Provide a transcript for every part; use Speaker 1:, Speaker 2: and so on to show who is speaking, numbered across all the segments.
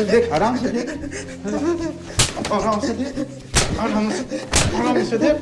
Speaker 1: देख आराम से देख, आराम से देख, आराम से देख।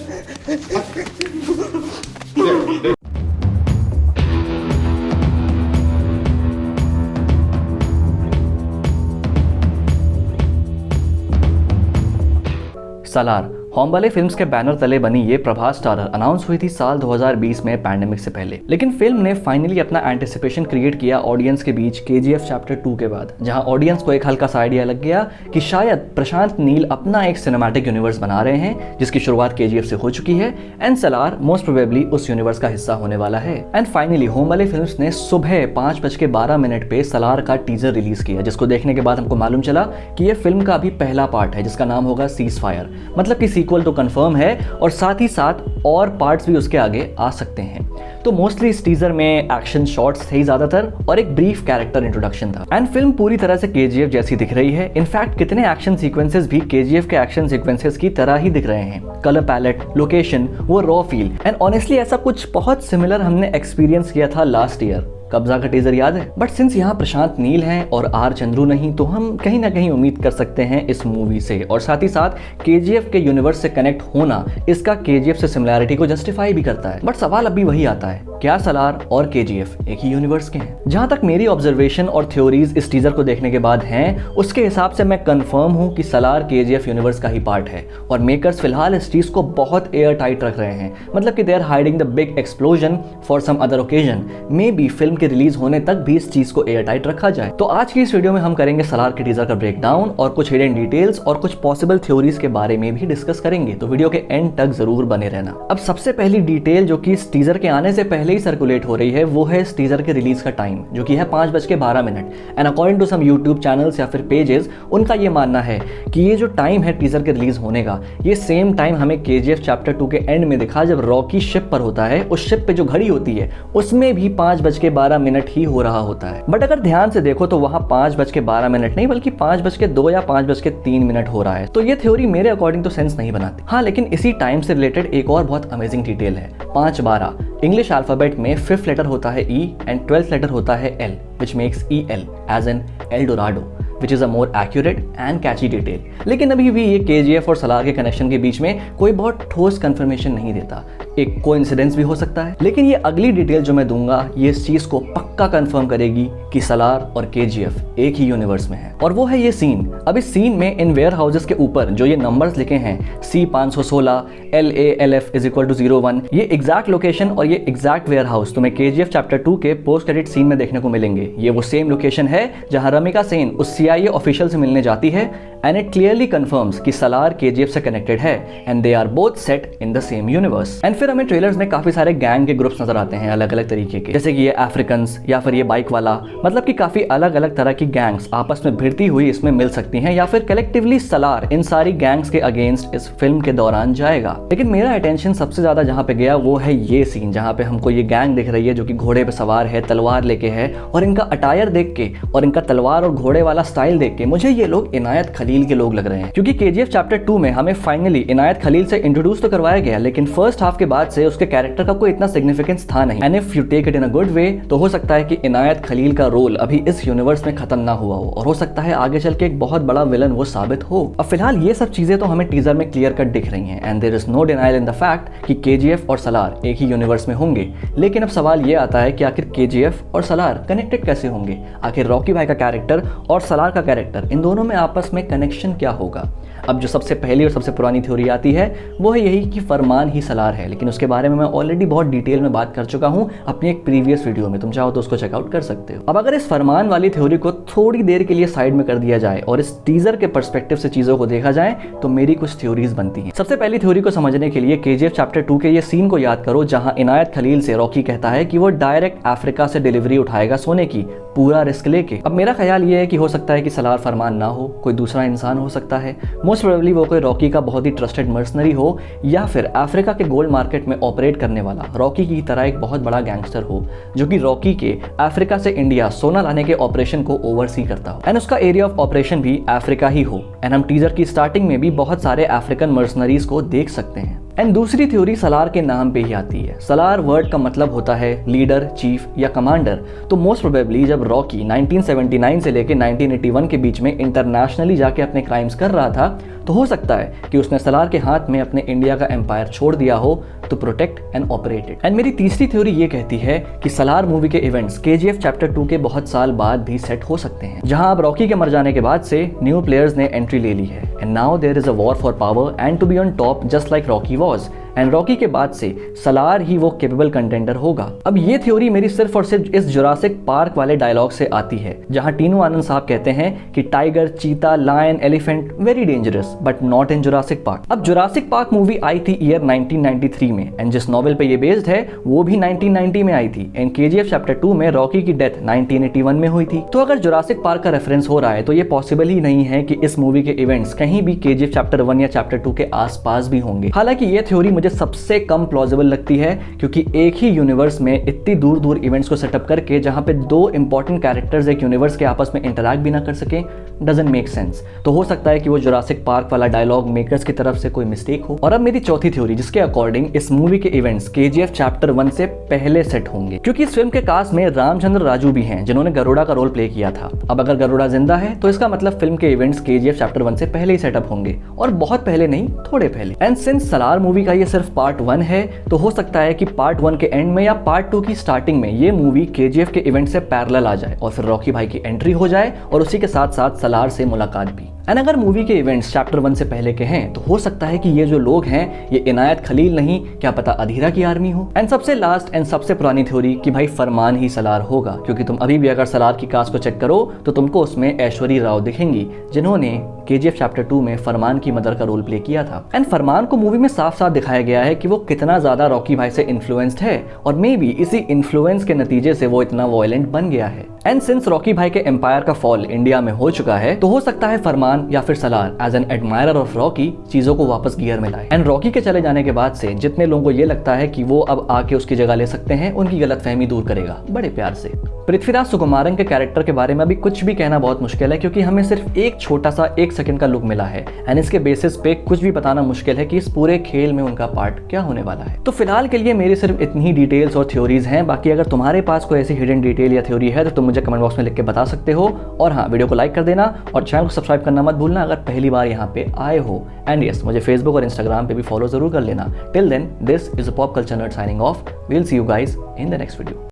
Speaker 2: सालार होम्बाले फिल्म्स के बैनर तले बनी ये प्रभास स्टारर अनाउंस हुई थी साल 2020 में पैंडेमिक से पहले, लेकिन फिल्म ने फाइनली अपना एंटिसिपेशन क्रिएट किया ऑडियंस के बीच केजीएफ चैप्टर 2 के बाद, जहां ऑडियंस को एक हल्का सा आइडिया लग गया कि शायद प्रशांत नील अपना एक सिनेमैटिक यूनिवर्स बना रहे हैं जिसकी शुरुआत केजीएफ से हो चुकी है एंड सालार मोस्ट प्रोबेबली उस यूनिवर्स का हिस्सा होने वाला है। एंड फाइनली होम्बाले फिल्म्स ने सुबह 5:12 पे सालार का टीजर रिलीज किया, जिसको देखने के बाद हमको मालूम चला कि ये फिल्म का अभी पहला पार्ट है जिसका नाम होगा सीज फायर, मतलब कि सीक्वल तो कंफर्म है और साथ ही साथ और पार्ट्स भी उसके आगे आ सकते हैं। तो मोस्टली इस टीजर में एक्शन शॉट्स थे ज्यादातर और एक ब्रीफ कैरेक्टर इंट्रोडक्शन था एंड फिल्म पूरी तरह से केजीएफ जैसी दिख रही है। इनफैक्ट कितने एक्शन सीक्वेंसेस भी केजीएफ के एक्शन सीक्वेंसेस की तरह ही दिख रहे हैं। कलर पैलेट, लोकेशन, वो रॉ फील एंड ऑनेस्टली ऐसा कुछ बहुत सिमिलर हमने एक्सपीरियंस किया था लास्ट ईयर। कब्जा का टीजर याद है? बट सिंस यहाँ प्रशांत नील हैं और आर चंद्रू नहीं, तो हम कहीं ना कहीं उम्मीद कर सकते हैं इस मूवी से, और साथ ही साथ केजीएफ के यूनिवर्स से कनेक्ट होना इसका केजीएफ से सिमिलैरिटी को जस्टिफाई भी करता है। बट सवाल अभी वही आता है, क्या सालार और केजीएफ एक ही यूनिवर्स के हैं? जहां तक मेरी ऑब्जर्वेशन और थ्योरीज इस टीजर को देखने के बाद हैं, उसके हिसाब से मैं कंफर्म हूं कि सालार केजीएफ यूनिवर्स का ही पार्ट है और मेकर्स फिलहाल इस चीज को बहुत एयर टाइट रख रहे हैं, मतलब कि they are hiding the big explosion for some other occasion. Maybe film के रिलीज होने तक भी इस चीज को एयर टाइट रखा जाए। तो आज की इस वीडियो में हम करेंगे सालार के टीजर का ब्रेकडाउन और कुछ हिडन डिटेल्स और कुछ पॉसिबल थ्योरीज के बारे में भी डिस्कस करेंगे, तो वीडियो के एंड तक जरूर बने रहना। अब सबसे पहली डिटेल जो कि इस टीजर के आने से पहले ही सर्कुलेट हो रही है वो है इस टीजर के रिलीज का टाइम, जो कि है 5:12 and according to some YouTube channels या फिर पेजेस, उनका ये मानना है कि ये जो टाइम है टीजर के रिलीज होने का, ये सेम टाइम हमें केजीएफ चैप्टर 2 के एंड में दिखा जब रॉकी शिप पर होता है। उस शिप पे जो घड़ी होती है उसमें भी 5:12 ही हो रहा होता है। बट अगर ध्यान से देखो तो वहां 5:12 नहीं बल्कि 5:02 या 5:03 हो रहा है। तो ये थ्योरी मेरे अकॉर्डिंग तो सेंस नहीं बनाती। हाँ, लेकिन इसी टाइम से रिलेटेड एक और बहुत अमेजिंग डिटेल है। 5:12 इंग्लिश अल्फाबेट में 5th लेटर होता है E एंड 12th लेटर होता है L, which makes EL as in El Dorado, which is a more accurate and catchy detail। लेकिन अभी भी ये केजीएफ और सालार के कनेक्शन के बीच में कोई बहुत ठोस कंफर्मेशन नहीं देता। एक कोइंसिडेंस भी हो सकता है, लेकिन ये अगली डिटेल जो मैं दूंगा ये इस चीज को पक्का कंफर्म करेगी कि सालार और केजीएफ एक ही यूनिवर्स में है। और वो है ये सीन। अब इस सीन में इन वेयर हाउसेस के ऊपर जो ये नंबर्स लिखे हैं C516 LALF=01, ये एग्जैक्ट लोकेशन और ये एग्जैक्ट वेयर हाउस तुम्हें केजीएफ चैप्टर 2 के पोस्ट क्रेडिट सीन में देखने को मिलेंगे। ये वो सेम लोकेशन है जहां रमिका सेन उस CIA ऑफिशियल से मिलने जाती है एंड इट क्लियरली कंफर्म्स कि सालार केजीएफ से कनेक्टेड है and they are both set in the same universe. And फिर हमें ट्रेलर्स में काफी सारे गैंग के ग्रुप्स नजर आते हैं अलग अलग तरीके के, जैसे कि ये अफ्रीकन्स या फिर ये बाइक वाला, मतलब कि काफी अलग अलग तरह की गैंग्स आपस में भिड़ती हुई इसमें मिल सकती हैं, या फिर कलेक्टिवली सालार इन सारी गैंग्स के अगेंस्ट इस फिल्म के दौरान जाएगा। लेकिन मेरा अटेंशन सबसे ज्यादा जहां पे गया वो है ये सीन जहां पे हमको ये गैंग दिख रही है जो कि घोड़े पे सवार है, तलवार लेके है, और इनका अटायर देख के और इनका तलवार और घोड़े वाला स्टाइल देख के मुझे ये लोग इनायत खलील के लोग लग रहे हैं, क्योंकि केजीएफ चैप्टर 2 में हमें फाइनली इनायत खलील से इंट्रोड्यूस तो करवाया गया, लेकिन फर्स्ट हाफ के बाद से उसके कैरेक्टर का कोई इतना सिग्निफिकेंस था नहीं। And if you take it in a good way तो हो सकता है कि इनायत खलील का रोल अभी इस यूनिवर्स में खत्म ना हुआ हो और हो सकता है आगे चल के एक बहुत बड़ा विलन वो साबित हो। अब फिलहाल ये सब चीजें तो हमें टीजर में क्लियर कट दिख रही हैं and there is no denial in the fact कि केजीएफ और सालार एक ही यूनिवर्स में होंगे। लेकिन अब सवाल ये आता है कि आखिर केजीएफ और सालार कनेक्टेड कैसे होंगे? आखिर रॉकी भाई का कैरेक्टर और सालार का कैरेक्टर, इन दोनों में आपस में कनेक्शन क्या होगा? अब जो सबसे पहली और सबसे पुरानी थ्योरी आती है वो है यही कि फरमान ही सालार है, लेकिन उसके बारे में मैं ऑलरेडी बहुत डिटेल में बात कर चुका हूं अपनी एक प्रीवियस वीडियो में, तुम चाहो तो उसको चेकआउट कर सकते हो। अब अगर इस फरमान वाली थ्योरी को थोड़ी देर के लिए साइड में कर दिया जाए और इस टीजर के पर्सपेक्टिव से चीजों को देखा जाए तो मेरी कुछ थ्योरीज बनती हैं। सबसे पहली थ्योरी को समझने के लिए केजीएफ चैप्टर 2 के ये सीन को याद करो जहां इनायत खलील से रॉकी कहता है कि वो डायरेक्ट अफ्रीका से डिलीवरी उठाएगा सोने की, पूरा रिस्क लेके। अब मेरा ख्याल ये है कि हो सकता है कि सालार फरमान ना हो, कोई दूसरा इंसान हो सकता है। मोस्ट प्रोबेबली वो कोई रॉकी का बहुत ही ट्रस्टेड मर्सनरी हो या फिर अफ्रीका के गोल्ड मार्केट में ऑपरेट करने वाला रॉकी की तरह एक बहुत बड़ा गैंगस्टर हो जो कि रॉकी के अफ्रीका से इंडिया सोना लाने के ऑपरेशन को ओवरसी करता हो एंड उसका एरिया ऑफ ऑपरेशन भी अफ्रीका ही हो। एंड हम टीजर की स्टार्टिंग में भी बहुत सारे अफ्रीकन मर्सनरीज को देख सकते हैं। एंड दूसरी थ्योरी सलार के नाम पे ही आती है। सलार वर्ड का मतलब होता है लीडर, चीफ या कमांडर। तो मोस्ट प्रोबेबली जब रॉकी 1979 से लेकर 1981 के बीच में इंटरनेशनली जाके अपने क्राइम्स कर रहा था, तो हो सकता है कि उसने सलार के हाथ में अपने इंडिया का एम्पायर छोड़ दिया हो to protect and operate it. And मेरी तीसरी थ्योरी ये कहती है कि सलार मूवी के इवेंट्स KGF चैप्टर 2 के बहुत साल बाद भी सेट हो सकते हैं, जहां अब रॉकी के मर जाने के बाद से न्यू प्लेयर्स ने एंट्री ले ली है and now there is a war for power and to be on top just like Rocky was. And Rocky के बाद से सलार ही वो कैपेबल कंटेंडर होगा। अब ये थ्योरी मेरी सिर्फ और सिर्फ इस जुरासिक पार्क वाले डायलॉग से आती है, जहां टीनू आनंद साहब कहते हैं कि tiger, cheetah, lion, elephant very dangerous but not in Jurassic Park. अब जुरासिक पार्क मूवी आई थी ईयर 1993 में एंड जिस नॉवेल पे ये बेस्ड है वो भी 1990 में आई थी एंड KGF चैप्टर 2 में रॉकी की डेथ 1981 में हुई थी। तो अगर जुरासिक पार्क का रेफरेंस हो रहा है तो ये पॉसिबल ही नहीं है कि इस मूवी के इवेंट्स कहीं भी KGF चैप्टर 1 या चैप्टर 2 के आसपास भी होंगे। हालांकि ये थ्योरी मुझे सबसे कम प्लॉजिबल लगती है, क्योंकि एक ही यूनिवर्स में इतनी दूर दूर इवेंट्स को सेटअप करके जहां पे दो इंपॉर्टेंट कैरेक्टर्स एक यूनिवर्स के आपस में इंटरैक्ट भी ना कर सके डजंट मेक सेंस। तो हो सकता है कि वो जुरासिक पार्क वाला डायलॉग मेकर्स की तरफ से कोई मिस्टेक हो। और अब मेरी चौथी थ्योरी, जिसके अकॉर्डिंग इस मूवी के इवेंट्स KGF चैप्टर 1 से पहले सेट होंगे, क्योंकि इस फिल्म के कास्ट में रामचंद्र राजू भी हैं जिन्होंने गरुड़ा का रोल प्ले किया था। अब अगर गरुड़ा जिंदा है तो इसका मतलब फिल्म के इवेंट्स KGF चैप्टर 1 से पहले ही सेटअप होंगे, और बहुत पहले नहीं, थोड़े पहले। एंड सिंस सलार मूवी का ये सिर्फ पार्ट 1 है तो हो सकता है कि पार्ट 1 के एंड में या पार्ट 2 की स्टार्टिंग में ये मूवी KGF के इवेंट से पैरेलल आ जाए और फिर रॉकी भाई की एंट्री हो जाए और उसी के साथ साथ सलार से मुलाकात भी। एंड अगर मूवी के इवेंट्स चैप्टर 1 से पहले के हैं तो हो सकता है कि ये जो लोग हैं ये इनायत खलील नहीं, क्या पता अधीरा की आर्मी हो। एंड सबसे लास्ट एंड सबसे पुरानी थ्योरी कि भाई फरमान ही सलार होगा, क्योंकि तुम अभी भी अगर सलार की कास्ट को चेक करो तो तुमको उसमें ऐश्वर्या राव दिखेंगी जिन्होंने KGF चैप्टर 2 में फरमान की मदर का रोल प्ले किया था। एंड फरमान को मूवी में साफ साफ दिखाया गया है कि वो कितना ज्यादा रॉकी भाई से इन्फ्लुएंस्ड है और मे बी इसी इन्फ्लुएंस के नतीजे से वो इतना वायलेंट बन गया है। एंड सिंस रॉकी भाई के एम्पायर का फॉल इंडिया में हो चुका है तो हो सकता है फरमान या फिर Salaar as an admirer of Rocky चीजों को वापस गियर में लाए। एंड रॉकी के चले जाने के बाद से जितने लोगों को ये लगता है कि वो अब आके उसकी जगह ले सकते हैं, उनकी गलतफहमी दूर करेगा बड़े प्यार से। पृथ्वीराज सुकुमारन के कैरेक्टर के बारे में अभी कुछ भी कहना बहुत मुश्किल है, क्योंकि हमें सिर्फ एक छोटा सा 1 सेकंड का लुक मिला है एंड इसके बेसिस पे कुछ भी बताना मुश्किल है कि इस पूरे खेल में उनका पार्ट क्या होने वाला है। तो फिलहाल के लिए मेरी सिर्फ इतनी ही डिटेल्स और थ्योरीज हैं। बाकी अगर तुम्हारे पास कोई ऐसी हिडन डिटेल या थ्योरी है तो तुम मुझे कमेंट बॉक्स में लिख के बता सकते हो। और हाँ, वीडियो को लाइक कर देना और चैनल को सब्सक्राइब करना मत भूलना अगर पहली बार यहाँ पे आए हो। एंड यस, मुझे फेसबुक और इंस्टाग्राम पे भी फॉलो जरूर कर लेना। Till then, this is a pop culture nerd signing off. We'll see you guys in the next video.